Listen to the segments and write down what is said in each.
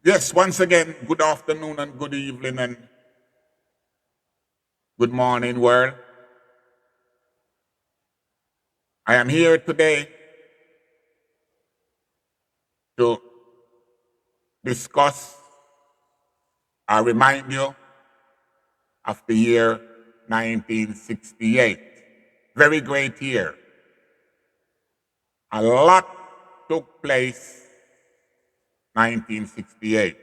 Yes, once again, good afternoon and good evening and good morning, world. I am here today to discuss or remind you of the year 1968. Very great year. A lot took place 1968.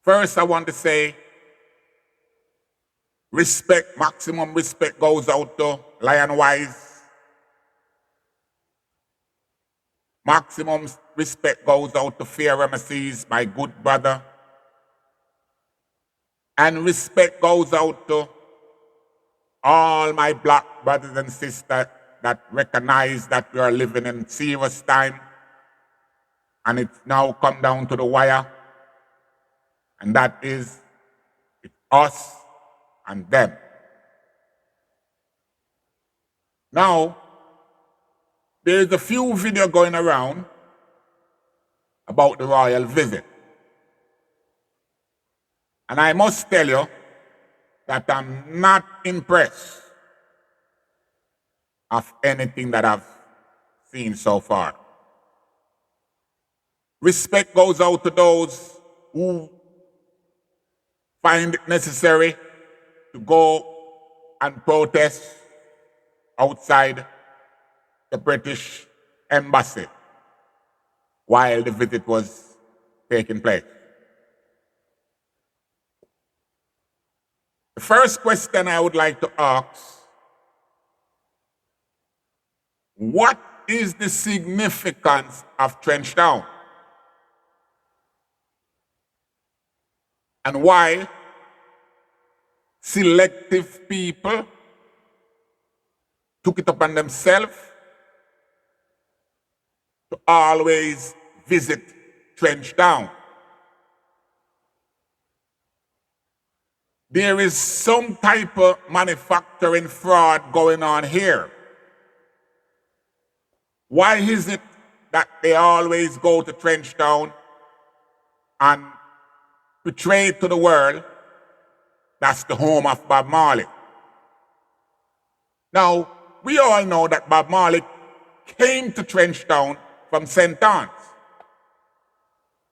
First, I want to say respect, maximum respect goes out to Lion Wise. Maximum respect goes out to Fear Ramesses, my good brother. And respect goes out to all my black brothers and sisters that recognize that we are living in serious time and it's now come down to the wire. And that is it's us and them. Now, there's a few video going around about the royal visit. And I must tell you that I'm not impressed of anything that I've seen so far. Respect goes out to those who find it necessary to go and protest outside the British embassy while the visit was taking place. The first question I would like to ask, what is the significance of Trenchtown? And why selective people took it upon themselves to always visit Trenchtown? There is some type of manufacturing fraud going on here. Why is it that they always go to Trenchtown and portray to the world that's the home of Bob Marley? Now, we all know that Bob Marley came to Trenchtown from St. Anne's.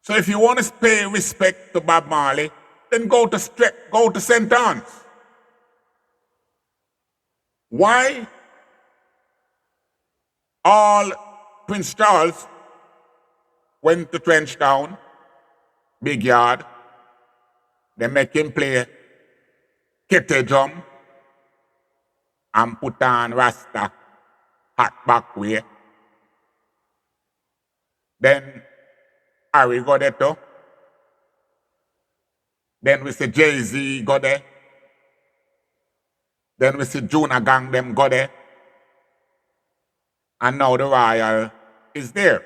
So if you want to pay respect to Bob Marley, then go to St. Anne's. Why all Prince Charles went to Trenchtown, big yard, they make him play kitty drum and put on Rasta hat back way. Then Harry go there too. Then we see Jay-Z go there. Then we see Juna Gang them go there. And now the royal is there.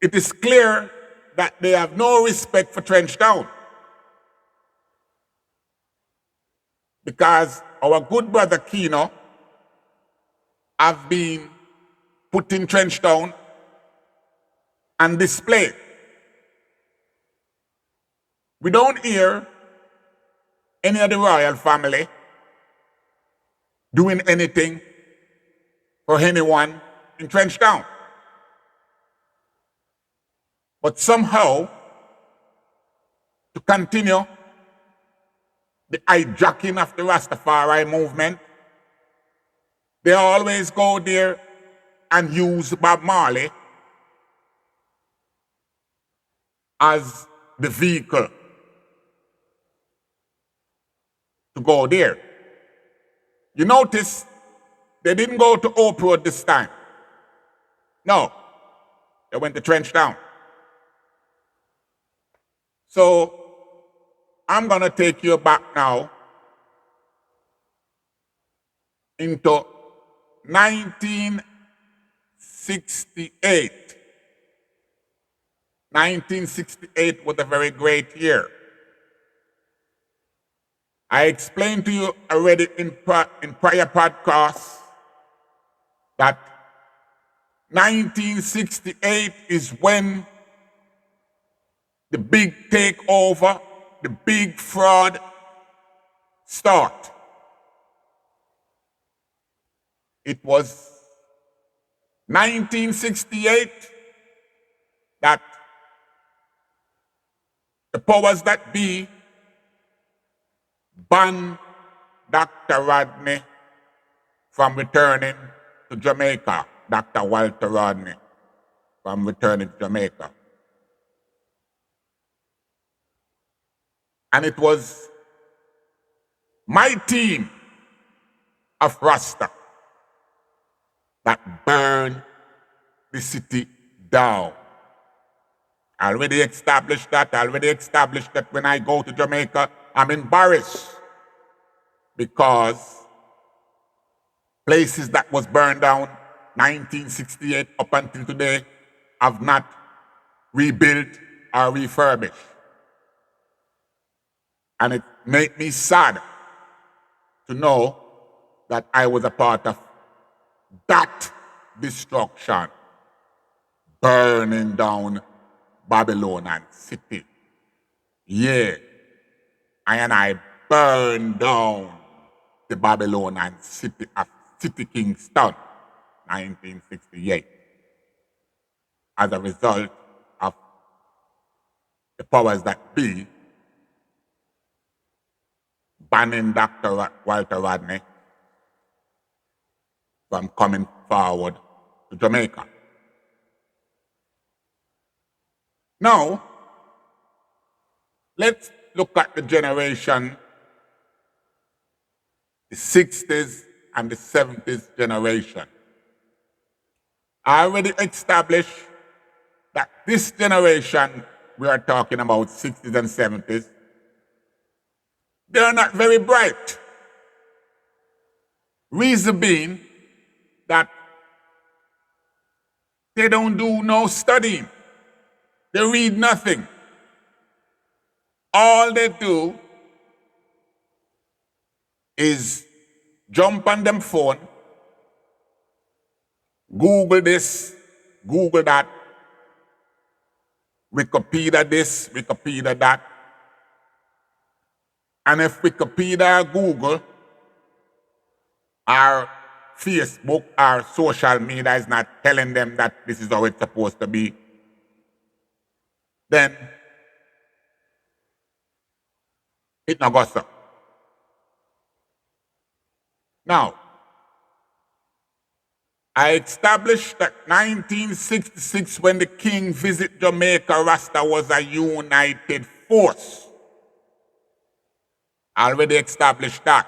It is clear that they have no respect for Trenchtown. Because our good brother Kino have been put in Trenchtown and displayed. We don't hear any of the royal family doing anything for anyone in Trenchtown. But somehow, to continue the hijacking of the Rastafari movement, they always go there and use Bob Marley as the vehicle to go there. You notice they didn't go to Oak Road this time. No, they went to Trenchtown. So I'm going to take you back now into 1968. 1968 was a very great year. I explained to you already in prior podcasts that 1968 is when the big takeover, the big fraud start. It was 1968 that the powers that be banned Dr. Rodney from returning to Jamaica, Dr. Walter Rodney from returning to Jamaica. And it was my team of Rasta that burned the city down. I already established that when I go to Jamaica, I'm embarrassed because places that was burned down 1968 up until today have not rebuilt or refurbished. And it made me sad to know that I was a part of that destruction, burning down Babylonian city. Yeah, I burned down the Babylonian city of City Kingston, 1968, as a result of the powers that be banning Dr. Walter Rodney from coming forward to Jamaica. Now, let's look at the generation, the 60s and the 70s generation. I already established that this generation we are talking about, 60s and 70s, they're not very bright. Reason being that they don't do no studying. They read nothing. All they do is jump on them phone, Google this, Google that, Wikipedia this, Wikipedia that. And if Wikipedia or Google or Facebook or social media is not telling them that this is how it's supposed to be, then it not goes so. Now, I established that 1966, when the king visited Jamaica, Rasta was a united force. I already established that.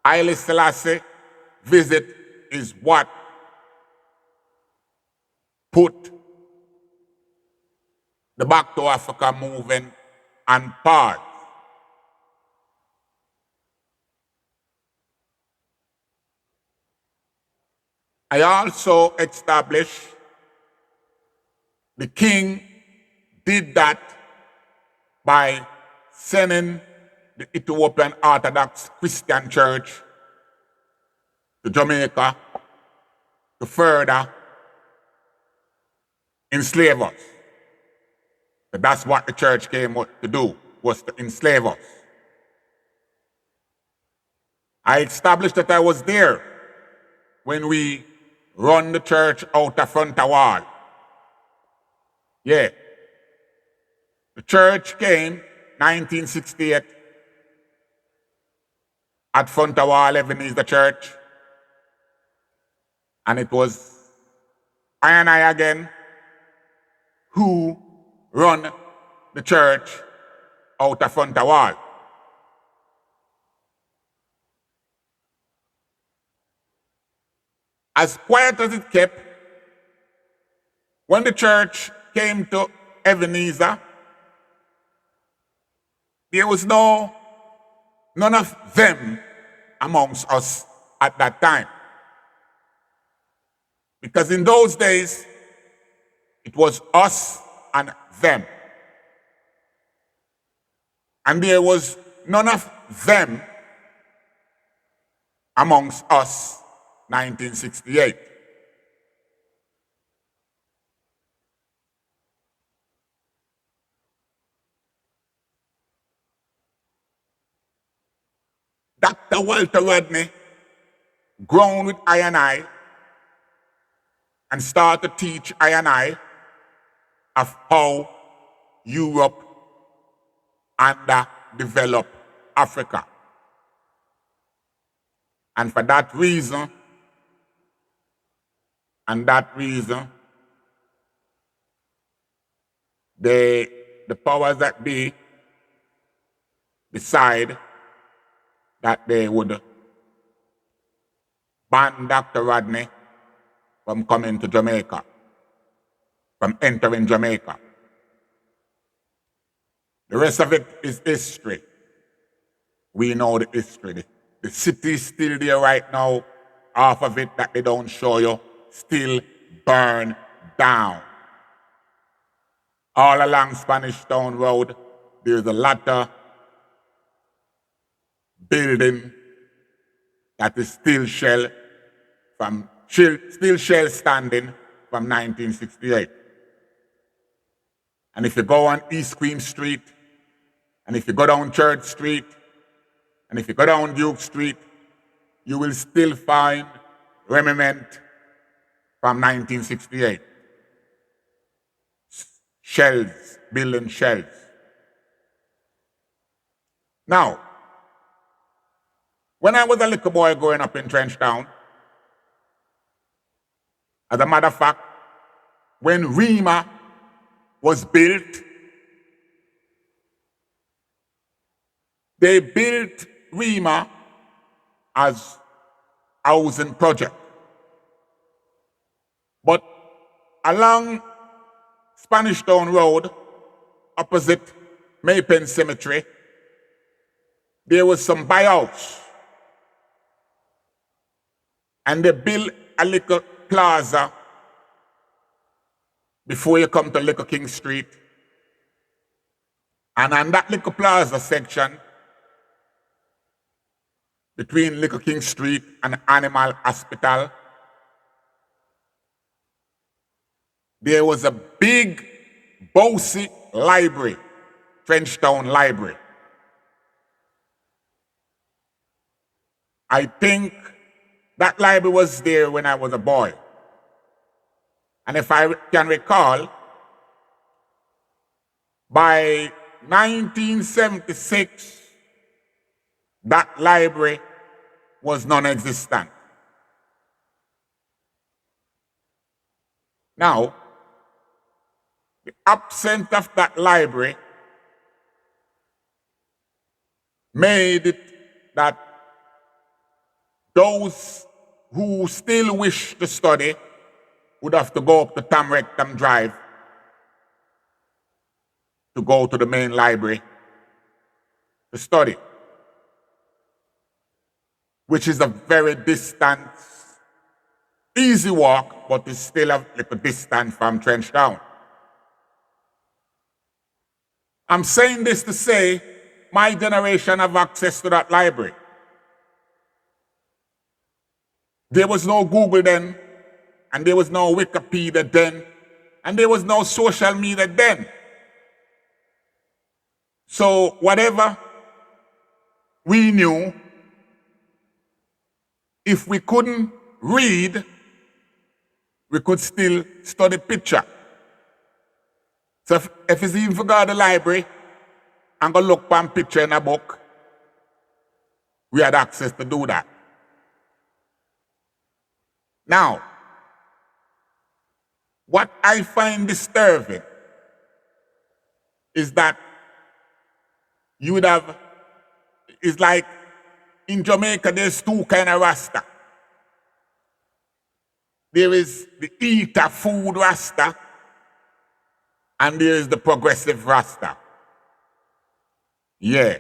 Haile Selassie visit is what put the Back to Africa movement on pause. I also established the king did that by sending the Ethiopian Orthodox Christian Church to Jamaica to further enslave us. But that's what the church came to do, was to enslave us. I established that I was there when we run the church out of front of wall. Yeah. The church came 1968 at front of wall, Ebenezer Church. And it was I and I again who run the church out of front of wall. As quiet as it kept, when the church came to Ebenezer, there was none of them amongst us at that time. Because in those days, it was us and them. And there was none of them amongst us, 1968. Dr. Walter Rodney, grown with I and start to teach I of how Europe underdeveloped Africa. And for that reason, the powers that be decide that they would ban Dr. Rodney from coming to Jamaica, from entering Jamaica. The rest of it is history. We know the history. The city is still there right now. Half of it that they don't show you still burned down. All along Spanish Town Road, there's a lot of building that is still shell standing from 1968. And if you go on East Queen Street, and if you go down Church Street, and if you go down Duke Street, you will still find remnant from 1968. Shells, building shells. Now, when I was a little boy growing up in Trenchtown, as a matter of fact, when Rima was built, they built Rima as a housing project. But along Spanish Town Road, opposite Maypen Cemetery, there was some buyouts. And they built a little plaza before you come to Little King Street. And on that little plaza section, between Little King Street and Animal Hospital, there was a big, bossy library, Trenchtown Library. I think that library was there when I was a boy. And if I can recall, by 1976, that library was non-existent. Now, the absence of that library made it that those who still wish to study would have to go up to Tam Rectum Drive to go to the main library to study, which is a very distant, easy walk, but it's still a little distance from Trenchtown. I'm saying this to say my generation have access to that library. There was no Google then, and there was no Wikipedia then, and there was no social media then. So whatever we knew, if we couldn't read, we could still study picture. So if it's even go to the library and go look for a picture in a book, we had access to do that. Now, what I find disturbing is that you would have, it's like in Jamaica there's two kind of Rasta. There is the eater food Rasta, and there is the progressive Rasta. Yeah.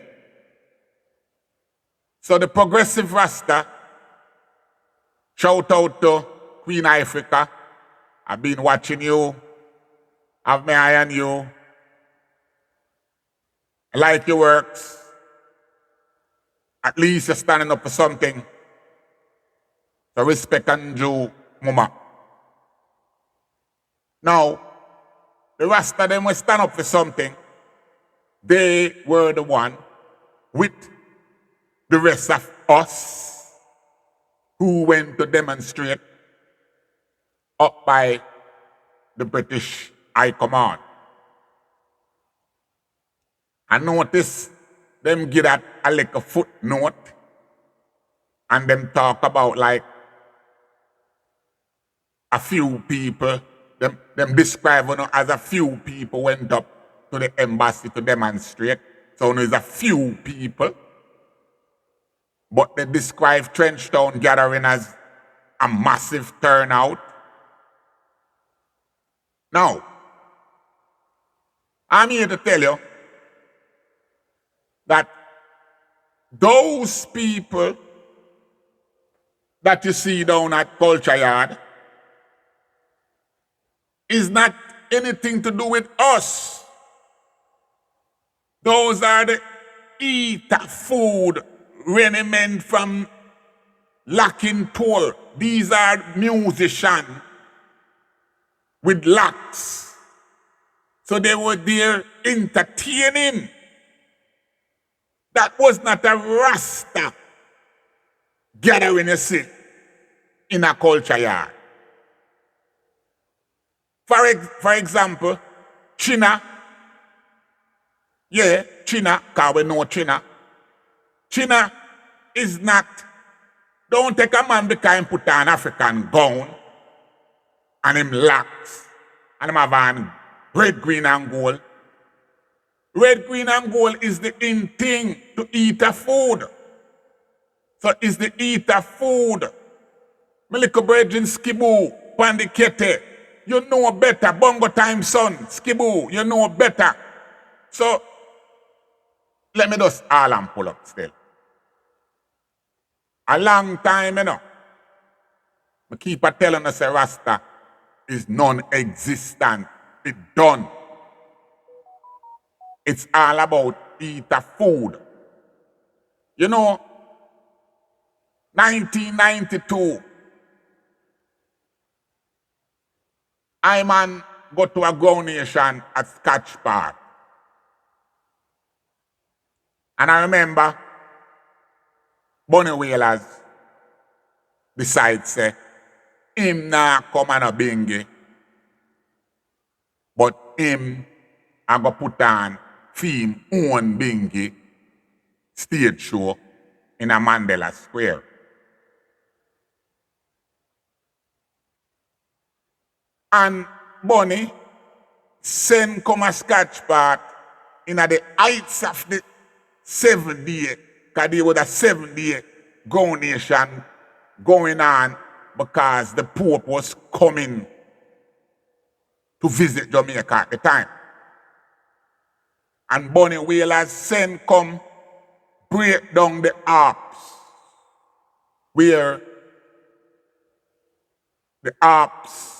So the progressive Rasta, shout out to Queen Africa. I've been watching you. Have my eye on you. I like your works. At least you're standing up for something. So respect and due, mama. Now, the Rasta them will stand up for something. They were the one with the rest of us who went to demonstrate up by the British High Command. I notice them give that a little footnote and them talk about like a few people, them describe as a few people went up to the embassy to demonstrate. So there's a few people. But they describe Trenchtown gathering as a massive turnout. Now, I'm here to tell you that those people that you see down at Culture Yard is not anything to do with us. Those are the eater food remnant from locking toll. These are musicians with locks. So they were there entertaining. That was not a Rasta gathering, you see, in a Culture Yard. For example, China. Yeah, China, because we know China. China is not, don't take a man because he put an African gown and him locks and him have on red, green, and gold. Red, green, and gold is the in thing to eat a food. So it's the eat a food. My little brethren Skibu, Pandikete, you know better. Bongo time son, Skibu, you know better. So let me just all and pull up still. A long time, you know. I keep a telling us a Rasta is non-existent. It's done. It's all about eat a food. You know, 1992, I man go to a groundation at Scotch Park. And I remember Bunny Whalers decide say, him nah come on a bingy, but him I go put on film own bingy stage show in a Mandela Square. And Bunny send come a Scotch Park in the heights of the 7th day, because there was a 7th day groundation going on because the Pope was coming to visit Jamaica at the time. And Bunny Whalers send come break down the arcs where the arcs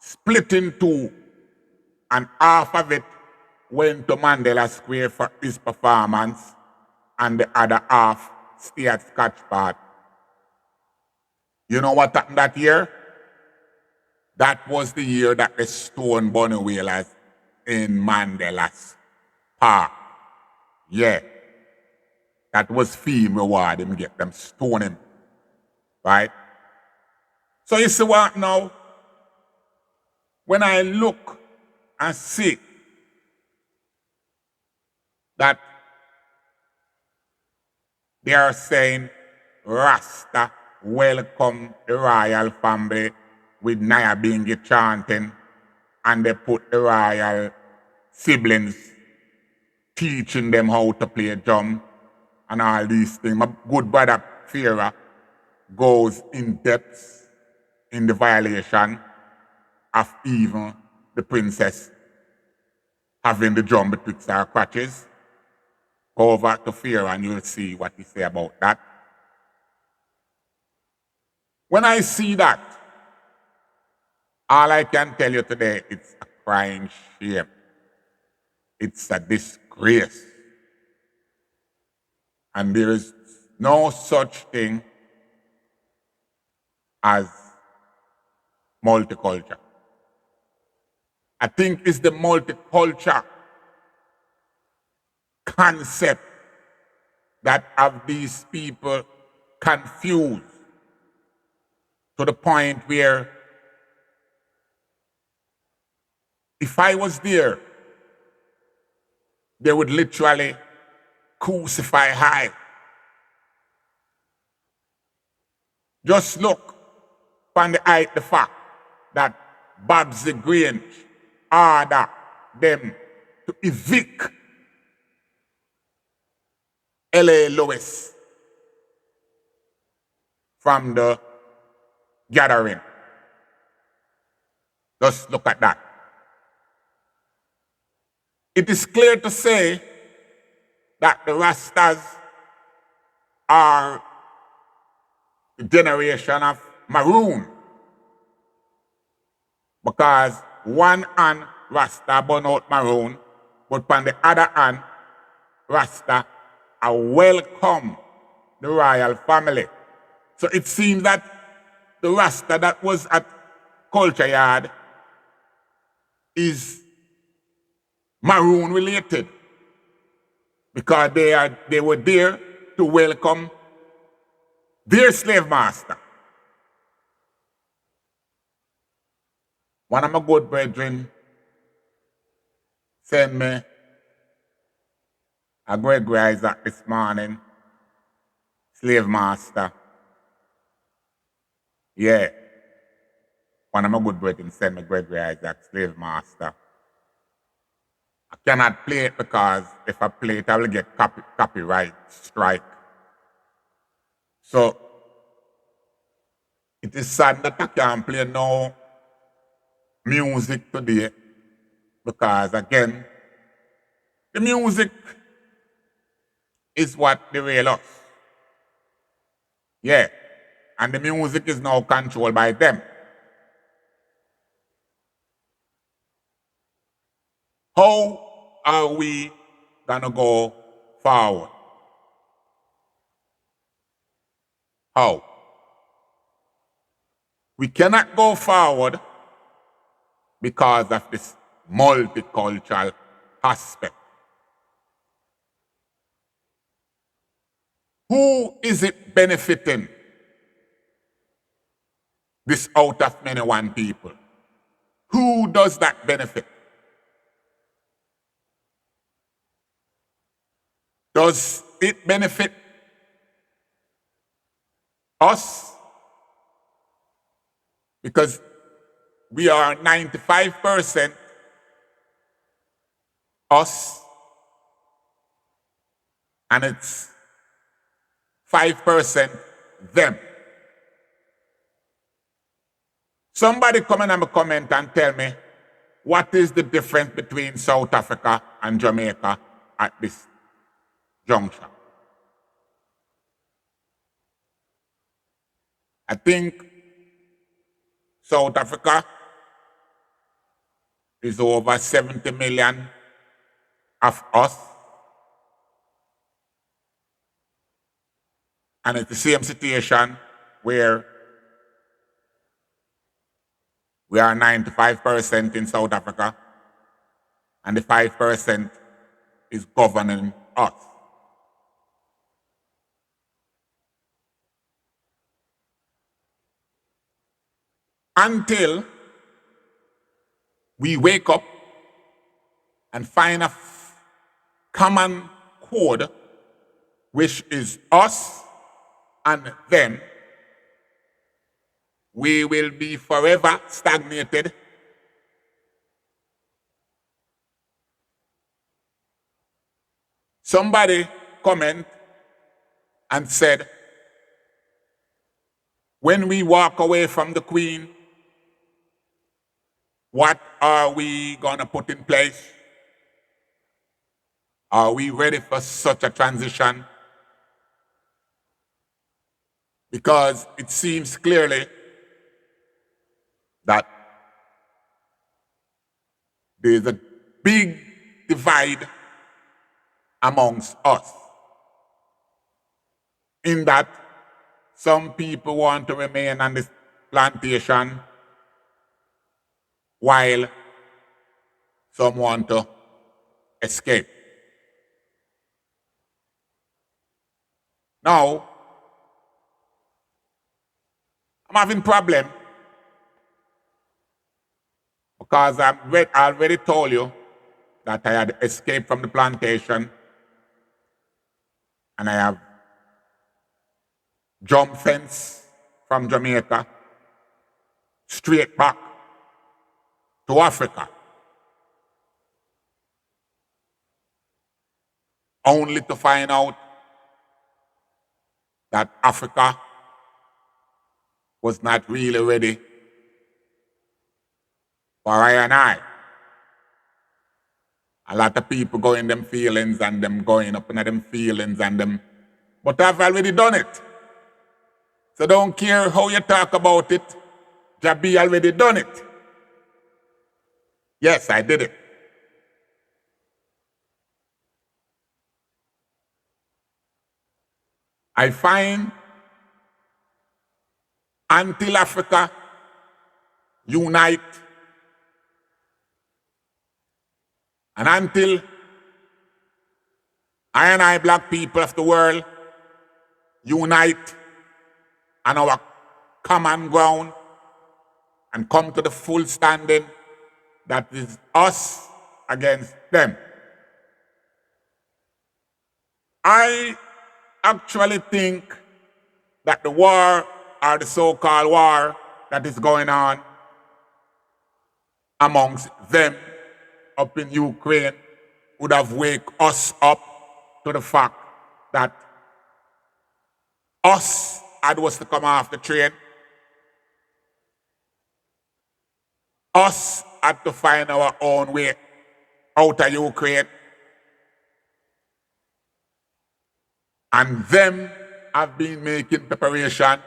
split in two and half of it went to Mandela Square for his performance and the other half stayed at Scotch Park. You know what happened that year? That was the year that they stoned Bunny Whalers in Mandela's Park. Yeah. That was fame reward him get them stone him. Right? So you see what now? When I look and see that they are saying Rasta welcome the royal family with Naya Bingi chanting, and they put the royal siblings teaching them how to play drum and all these things. My good brother Farah goes in depth in the violation of even the princess having the drum betwixt her crotches. Go over to Farah and you'll see what he say about that. When I see that, all I can tell you today, it's a crying shame. It's a disgrace. And there is no such thing as multicultural. I think it's the multicultural concept that have these people confused to the point where if I was there, they would literally crucify high. Just look upon the fact that Babsy Grange ordered them to evict L.A. Lewis from the gathering. Just look at that. It is clear to say that the Rastas are the generation of Maroon, because one hand Rasta burn out Maroon, but on the other hand, Rasta are welcome the royal family. So it seems that the Rasta that was at Culture Yard is Maroon related, because they were there to welcome their slave master. One of my good brethren sent me a Gregory Isaac this morning, slave master. Yeah. One of my good brethren sent me Gregory Isaac, slave master. I cannot play it because if I play it, I will get copyright strike. So it is sad that I can't play no music today, because again, the music is what the real us. Yeah. And the music is now controlled by them. How are we gonna go forward? How? We cannot go forward because of this multicultural aspect. Who is it benefiting? This out of many one people. Who does that benefit? Does it benefit us? Because we are 95% us, and it's 5% them. Somebody come in and comment and tell me what is the difference between South Africa and Jamaica at this juncture. I think South Africa is over 70 million of us, and it's the same situation where we are 95% in South Africa, and the 5% is governing us. Until we wake up and find a common code, which is us and them, we will be forever stagnated. Somebody comment and said, when we walk away from the Queen, what are we going to put in place? Are we ready for such a transition? Because it seems clearly that there's a big divide amongst us, in that some people want to remain on the plantation while some want to escape. Now, I'm having problem because I already told you that I had escaped from the plantation and I have jumped fence from Jamaica straight back to Africa, only to find out that Africa was not really ready for I and I. A lot of people go in them feelings and them going up in them feelings and them, but I've already done it. So don't care how you talk about it. Jabi already done it. Yes, I did it. I find until Africa unite and until I and I black people of the world unite on our common ground and come to the full standing that is us against them. I actually think that the war or the so-called war that is going on amongst them up in Ukraine would have wake us up to the fact that us had was to come off the train. Us had to find our own way out of Ukraine. And them have been making preparation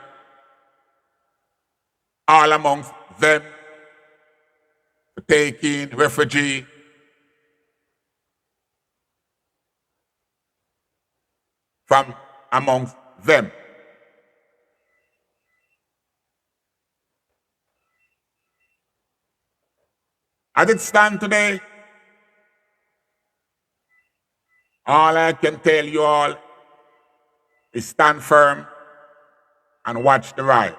all amongst them to take in refugee from amongst them. As it stands today, all I can tell you all is stand firm and watch the ride.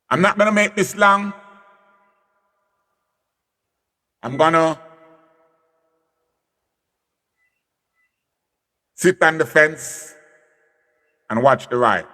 I'm not going to make this long. I'm going to sit on the fence and watch the ride.